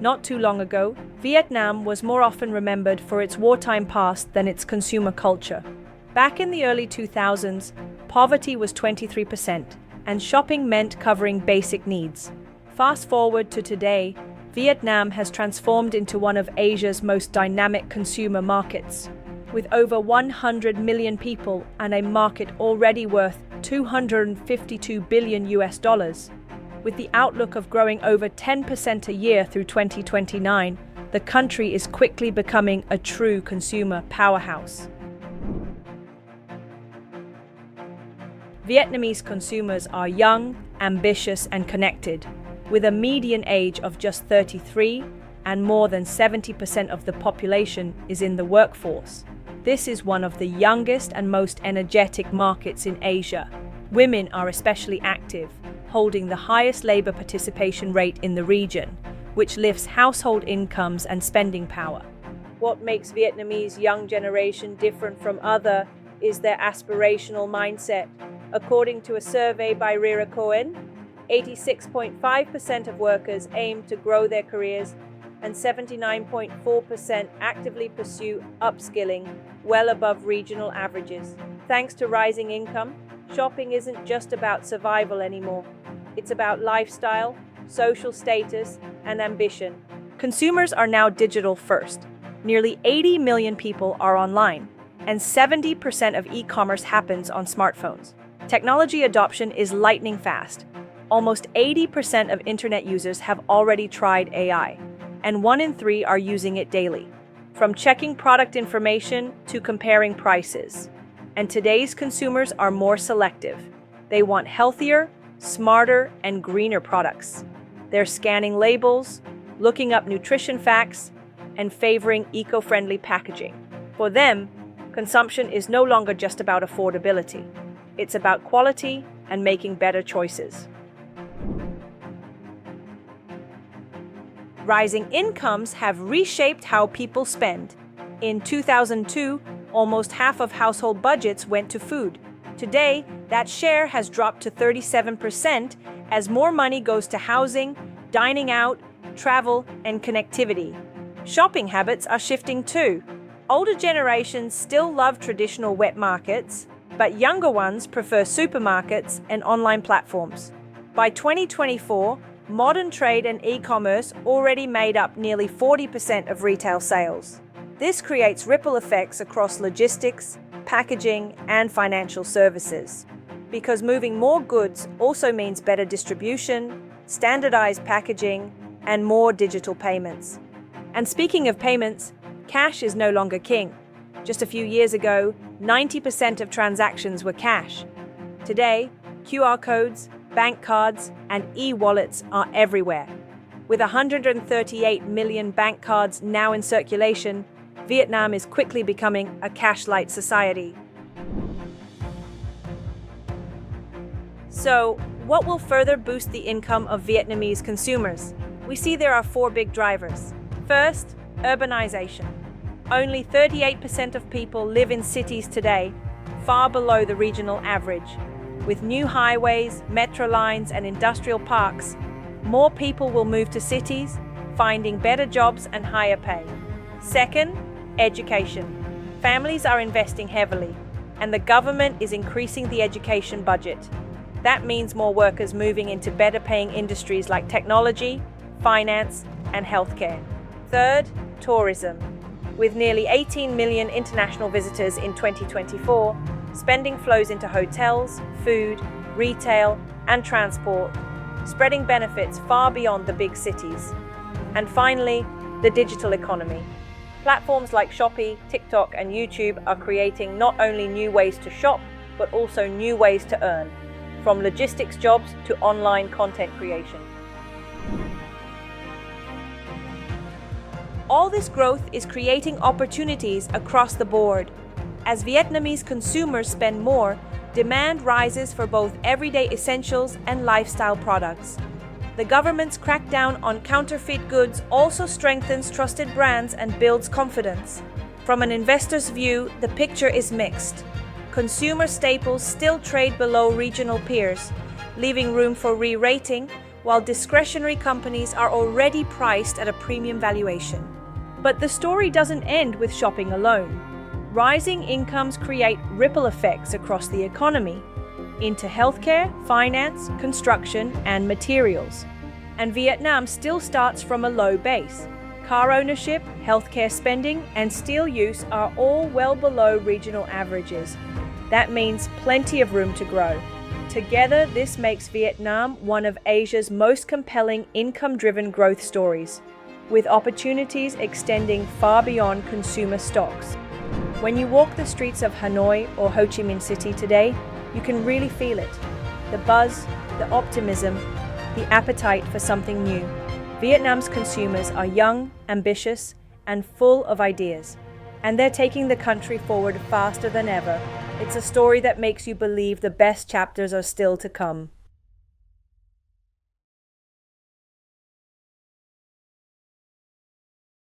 Not too long ago, Vietnam was more often remembered for its wartime past than its consumer culture. Back in the early 2000s, poverty was 23%, and shopping meant covering basic needs. Fast forward to today, Vietnam has transformed into one of Asia's most dynamic consumer markets. With over 100 million people and a market already worth $252 billion US. With the outlook of growing over 10% a year through 2029, the country is quickly becoming a true consumer powerhouse. Vietnamese consumers are young, ambitious, and connected, with a median age of just 33, and more than 70% of the population is in the workforce. This is one of the youngest and most energetic markets in Asia. Women are especially active, holding the highest labor participation rate in the region, which lifts household incomes and spending power. What makes Vietnamese young generation different from other is their aspirational mindset. According to a survey by Rira Cohen, 86.5% of workers aim to grow their careers, and 79.4% actively pursue upskilling, well above regional averages. Thanks to rising income, shopping isn't just about survival anymore. It's about lifestyle, social status, and ambition. Consumers are now digital first. Nearly 80 million people are online, and 70% of e-commerce happens on smartphones. Technology adoption is lightning fast. Almost 80% of internet users have already tried AI, and 1 in 3 are using it daily. From checking product information to comparing prices. And today's consumers are more selective. They want healthier, smarter, and greener products. They're scanning labels, looking up nutrition facts, and favoring eco-friendly packaging. For them, consumption is no longer just about affordability. It's about quality and making better choices. Rising incomes have reshaped how people spend. In 2002, almost half of household budgets went to food. Today, that share has dropped to 37% as more money goes to housing, dining out, travel, and connectivity. Shopping habits are shifting too. Older generations still love traditional wet markets, but younger ones prefer supermarkets and online platforms. By 2024, modern trade and e-commerce already made up nearly 40% of retail sales. This creates ripple effects across logistics, packaging, and financial services. Because moving more goods also means better distribution, standardized packaging, and more digital payments. And speaking of payments, cash is no longer king. Just a few years ago, 90% of transactions were cash. Today, QR codes, bank cards, and e-wallets are everywhere. With 138 million bank cards now in circulation, Vietnam is quickly becoming a cash-light society. So, what will further boost the income of Vietnamese consumers? We see there are 4 big drivers. First, urbanization. Only 38% of people live in cities today, far below the regional average. With new highways, metro lines, and industrial parks, more people will move to cities, finding better jobs and higher pay. Second, education. Families are investing heavily, and the government is increasing the education budget. That means more workers moving into better-paying industries like technology, finance, and healthcare. Third, tourism. With nearly 18 million international visitors in 2024, spending flows into hotels, food, retail, and transport, spreading benefits far beyond the big cities. And finally, the digital economy. Platforms like Shopee, TikTok, and YouTube are creating not only new ways to shop, but also new ways to earn, from logistics jobs to online content creation. All this growth is creating opportunities across the board. As Vietnamese consumers spend more, demand rises for both everyday essentials and lifestyle products. The government's crackdown on counterfeit goods also strengthens trusted brands and builds confidence. From an investor's view, the picture is mixed. Consumer staples still trade below regional peers, leaving room for re-rating, while discretionary companies are already priced at a premium valuation. But the story doesn't end with shopping alone. Rising incomes create ripple effects across the economy, into healthcare, finance, construction, and materials. And Vietnam still starts from a low base. Car ownership, healthcare spending, and steel use are all well below regional averages. That means plenty of room to grow. Together, this makes Vietnam one of Asia's most compelling income-driven growth stories, with opportunities extending far beyond consumer stocks. When you walk the streets of Hanoi or Ho Chi Minh City today, you can really feel it. The buzz, the optimism, the appetite for something new. Vietnam's consumers are young, ambitious, and full of ideas. And they're taking the country forward faster than ever. It's a story that makes you believe the best chapters are still to come.